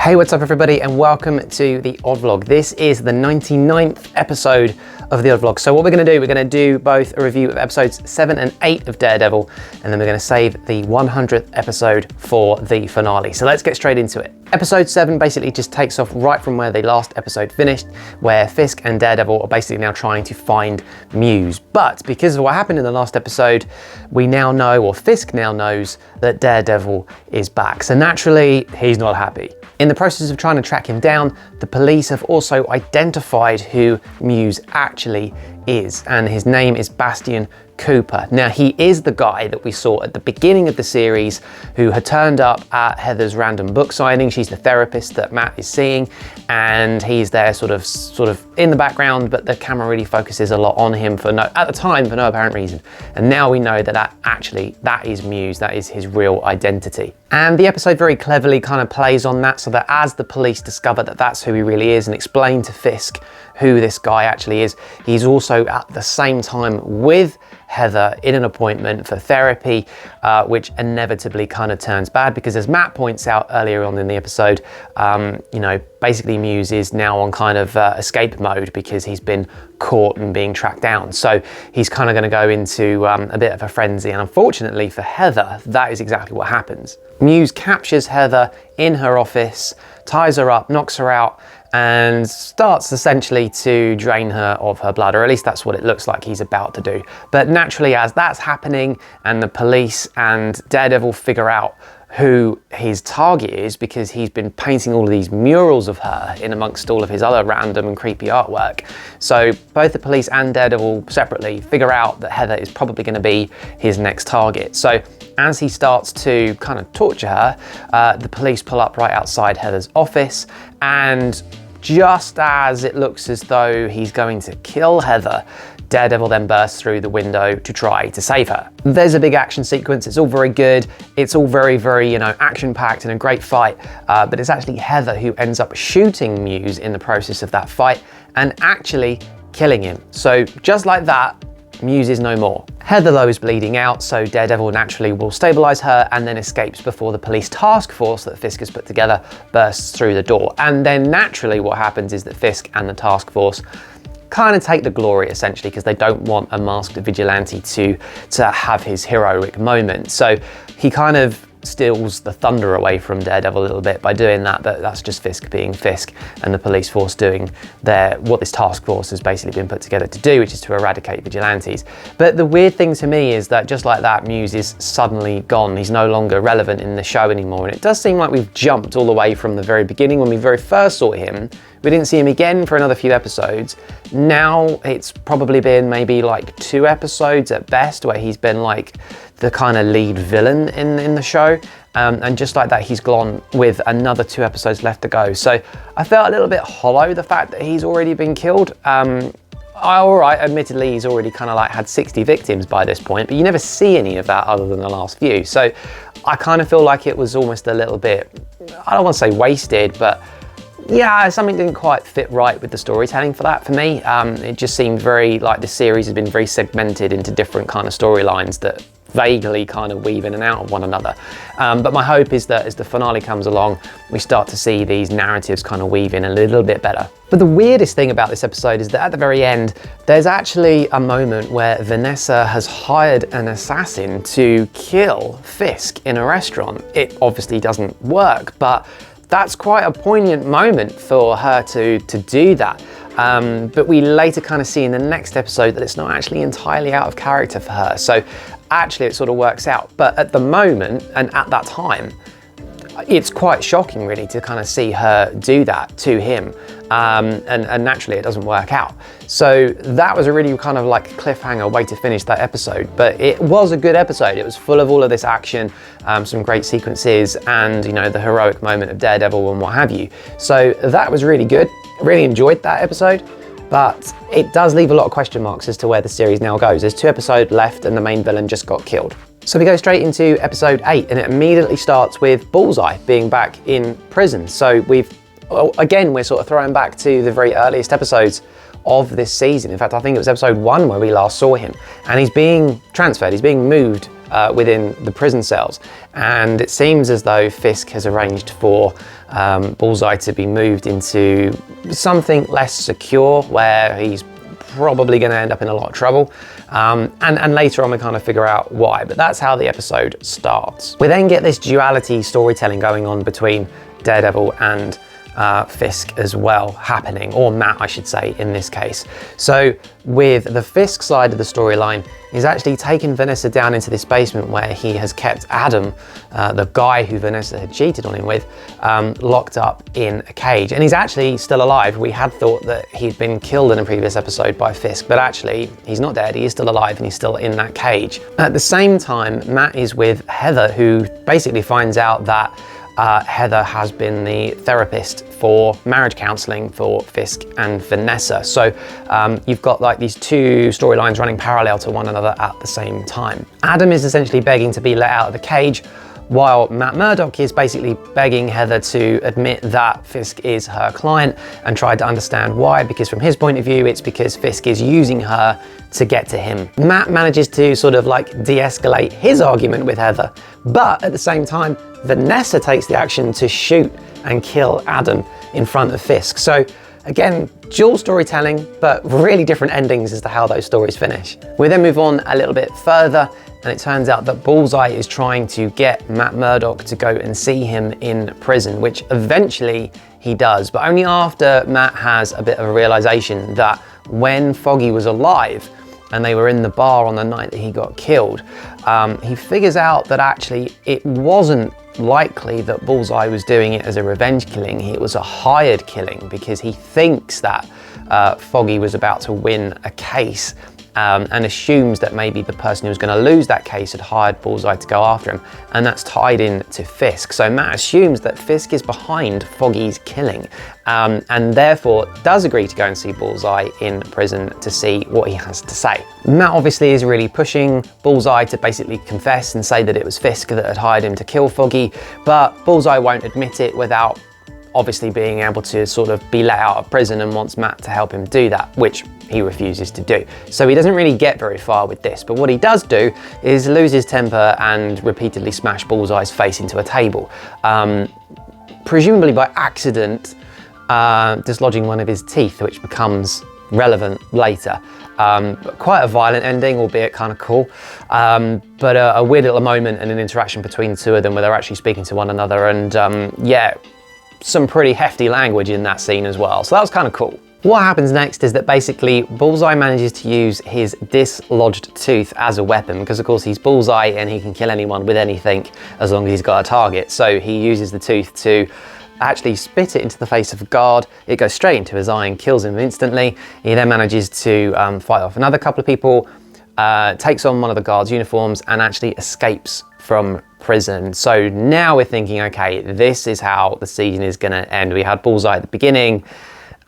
Hey, what's up everybody, and welcome to the Odd Vlog. This is the 99th episode of the Odd Vlog. So what we're going to do both a review of episodes 7 and 8 of Daredevil, and then we're going to save the 100th episode for the finale. So let's get straight into it. Episode 7 basically just takes off right from where the last episode finished, where Fisk and Daredevil are basically now trying to find Muse. But because of what happened in the last episode, we now know, or Fisk now knows, that Daredevil is back. So naturally, he's not happy. In the process of trying to track him down, the police have also identified who Muse actually is, and his name is Bastian Cooper. Now, he is the guy that we saw at the beginning of the series who had turned up at Heather's random book signing. She's the therapist that Matt is seeing, and he's there sort of in the background, but the camera really focuses a lot on him at the time for no apparent reason. And now we know that that is Muse, that is his real identity. And the episode very cleverly kind of plays on that, so that as the police discover that that's who he really is and explain to Fisk who this guy actually is, he's also at the same time with Heather in an appointment for therapy, which inevitably kind of turns bad because, as Matt points out earlier on in the episode, basically Muse is now on kind of escape mode because he's been caught and being tracked down. So he's kind of going to go into a bit of a frenzy, and unfortunately for Heather, that is exactly what happens. Muse captures Heather in her office, ties her up, knocks her out, and starts essentially to drain her of her blood, or at least that's what it looks like he's about to do. But naturally, as that's happening and the police and Daredevil figure out who his target is, because he's been painting all of these murals of her in amongst all of his other random and creepy artwork. So both the police and Daredevil separately figure out that Heather is probably going to be his next target. So as he starts to kind of torture her, the police pull up right outside Heather's office, and just as it looks as though he's going to kill Heather, Daredevil then bursts through the window to try to save her. There's a big action sequence. It's all very good. It's all very, very, action-packed and a great fight. But it's actually Heather who ends up shooting Muse in the process of that fight and actually killing him. So just like that, Muse is no more. Heather, though, is bleeding out, so Daredevil naturally will stabilize her and then escapes before the police task force that Fisk has put together bursts through the door. And then naturally what happens is that Fisk and the task force kind of take the glory, essentially, because they don't want a masked vigilante to have his heroic moment. So he kind of steals the thunder away from Daredevil a little bit by doing that, but that's just Fisk being Fisk and the police force doing what this task force has basically been put together to do, which is to eradicate vigilantes. But the weird thing to me is that just like that, Muse is suddenly gone. He's no longer relevant in the show anymore, and it does seem like we've jumped all the way from the very beginning when we very first saw him. We didn't see him again for another few episodes. Now it's probably been maybe like 2 episodes at best where he's been like the kind of lead villain in the show. And just like that, he's gone with another 2 episodes left to go. So I felt a little bit hollow, the fact that he's already been killed. All right, admittedly, he's already kind of like had 60 victims by this point, but you never see any of that other than the last few. So I kind of feel like it was almost a little bit, I don't want to say wasted, but yeah, something didn't quite fit right with the storytelling for me. It just seemed very like the series has been very segmented into different kind of storylines that vaguely kind of weave in and out of one another. But my hope is that as the finale comes along, we start to see these narratives kind of weave in a little bit better. But the weirdest thing about this episode is that at the very end, there's actually a moment where Vanessa has hired an assassin to kill Fisk in a restaurant. It obviously doesn't work, but that's quite a poignant moment for her to do that. But we later kind of see in the next episode that it's not actually entirely out of character for her. So actually it sort of works out. But at the moment and at that time, it's quite shocking really to kind of see her do that to him. And naturally it doesn't work out. So that was a really kind of like cliffhanger way to finish that episode. But it was a good episode. It was full of all of this action, some great sequences, and the heroic moment of Daredevil and what have you. So that was really good. I really enjoyed that episode. But it does leave a lot of question marks as to where the series now goes. There's 2 episodes left and the main villain just got killed. So we go straight into episode 8, and it immediately starts with Bullseye being back in prison. So we're sort of throwing back to the very earliest episodes of this season. In fact, I think it was episode 1 where we last saw him, and he's being transferred, he's being moved within the prison cells. And it seems as though Fisk has arranged for Bullseye to be moved into something less secure, where he's probably going to end up in a lot of trouble. And later on we kind of figure out why, but that's how the episode starts. We then get this duality storytelling going on between Daredevil and Fisk as well happening, or Matt I should say in this case. So with the Fisk side of the storyline, he's actually taken Vanessa down into this basement where he has kept Adam, the guy who Vanessa had cheated on him with, locked up in a cage. And he's actually still alive. We had thought that he'd been killed in a previous episode by Fisk, but actually he's not dead, he is still alive and he's still in that cage. At the same time, Matt is with Heather, who basically finds out that Heather has been the therapist for marriage counselling for Fisk and Vanessa. So you've got like these two storylines running parallel to one another at the same time. Adam is essentially begging to be let out of the cage, while Matt Murdock is basically begging Heather to admit that Fisk is her client and try to understand why, because from his point of view, it's because Fisk is using her to get to him. Matt manages to sort of like de-escalate his argument with Heather, but at the same time, Vanessa takes the action to shoot and kill Adam in front of Fisk. So again, dual storytelling, but really different endings as to how those stories finish. We then move on a little bit further, and it turns out that Bullseye is trying to get Matt Murdock to go and see him in prison, which eventually he does, but only after Matt has a bit of a realization that when Foggy was alive and they were in the bar on the night that he got killed, he figures out that actually it wasn't likely that Bullseye was doing it as a revenge killing. It was a hired killing, because he thinks that Foggy was about to win a case, and assumes that maybe the person who was going to lose that case had hired Bullseye to go after him, and that's tied in to Fisk. So Matt assumes that Fisk is behind Foggy's killing, and therefore does agree to go and see Bullseye in prison to see what he has to say. Matt obviously is really pushing Bullseye to basically confess and say that it was Fisk that had hired him to kill Foggy, but Bullseye won't admit it without obviously being able to sort of be let out of prison, and wants Matt to help him do that, which he refuses to do. So he doesn't really get very far with this, but what he does do is lose his temper and repeatedly smash Bullseye's face into a table, presumably by accident, dislodging one of his teeth, which becomes relevant later. Quite a violent ending, albeit kind of cool, but a weird little moment and an interaction between the two of them where they're actually speaking to one another, and yeah, some pretty hefty language in that scene as well, so that was kind of cool. What happens next is that basically Bullseye manages to use his dislodged tooth as a weapon, because of course he's Bullseye and he can kill anyone with anything as long as he's got a target. So he uses the tooth to actually spit it into the face of a guard. It goes straight into his eye and kills him instantly. He then manages to fight off another couple of people, takes on one of the guards' uniforms, and actually escapes from prison. So now we're thinking, okay, this is how the season is going to end. We had Bullseye at the beginning,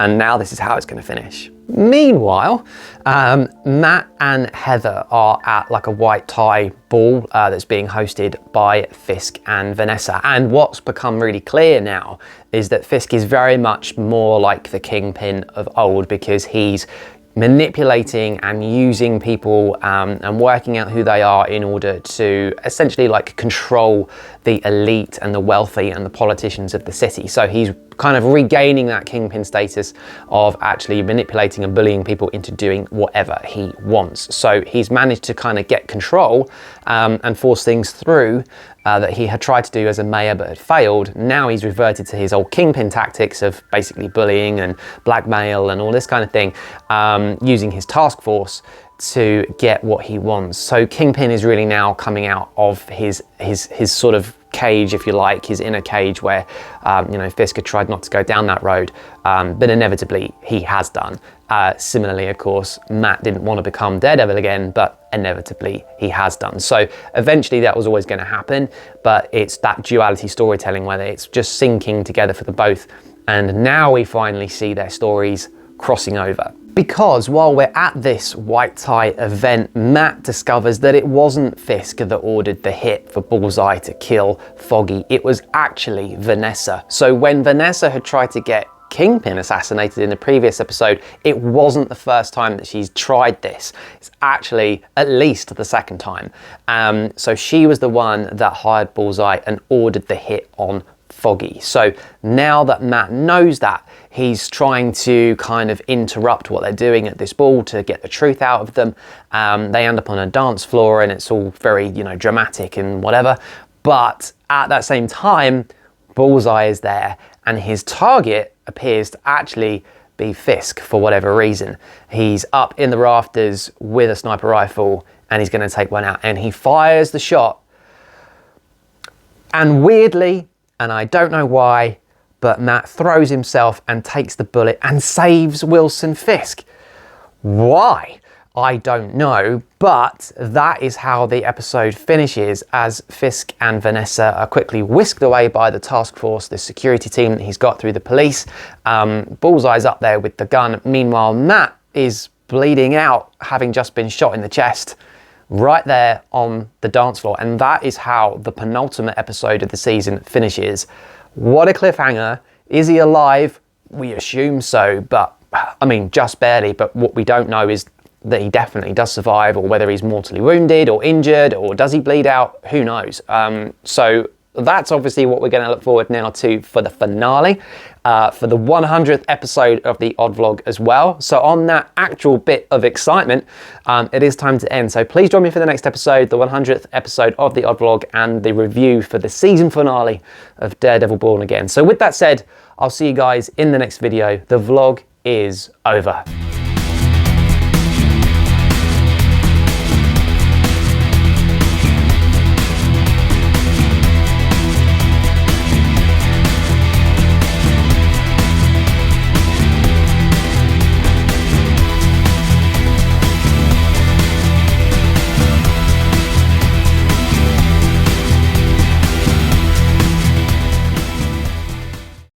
and now this is how it's going to finish. Meanwhile, Matt and Heather are at like a white tie ball that's being hosted by Fisk and Vanessa. And what's become really clear now is that Fisk is very much more like the Kingpin of old, because he's manipulating and using people and working out who they are in order to essentially like control the elite and the wealthy and the politicians of the city. So he's kind of regaining that Kingpin status of actually manipulating and bullying people into doing whatever he wants. So he's managed to kind of get control and force things through that he had tried to do as a mayor but had failed. Now he's reverted to his old Kingpin tactics of basically bullying and blackmail and all this kind of thing, using his task force to get what he wants. So Kingpin is really now coming out of his sort of cage, if you like, his inner cage where, you know, Fisk had tried not to go down that road, but inevitably he has done. Similarly, of course, Matt didn't want to become Daredevil again, but inevitably he has done. So eventually that was always going to happen, but it's that duality storytelling where it's just syncing together for the both. And now we finally see their stories crossing over. Because while we're at this white tie event, Matt discovers that it wasn't Fisk that ordered the hit for Bullseye to kill Foggy, it was actually Vanessa. So when Vanessa had tried to get Kingpin assassinated in the previous episode, it wasn't the first time that she's tried this. It's actually at least the second time. So she was the one that hired Bullseye and ordered the hit on Foggy. So now that Matt knows that, he's trying to kind of interrupt what they're doing at this ball to get the truth out of them. They end up on a dance floor and it's all very, you know, dramatic and whatever. But at that same time, Bullseye is there and his target appears to actually be Fisk for whatever reason. He's up in the rafters with a sniper rifle and he's going to take one out, and he fires the shot. And weirdly, and I don't know why, but Matt throws himself and takes the bullet and saves Wilson Fisk. Why? I don't know, but that is how the episode finishes, as Fisk and Vanessa are quickly whisked away by the task force, the security team that he's got through the police. Bullseye's up there with the gun. Meanwhile, Matt is bleeding out, having just been shot in the chest, right there on the dance floor. And that is how the penultimate episode of the season finishes. What a cliffhanger. Is he alive? We assume so, but I mean, just barely. But what we don't know is that he definitely does survive, or whether he's mortally wounded or injured, or does he bleed out? Who knows? So that's obviously what we're going to look forward now to for the finale, for the 100th episode of the Odd Vlog as well. So on that actual bit of excitement, it is time to end. So please join me for the next episode, the 100th episode of the Odd Vlog, and the review for the season finale of Daredevil Born Again. So with that said, I'll see you guys in the next video. The vlog is over.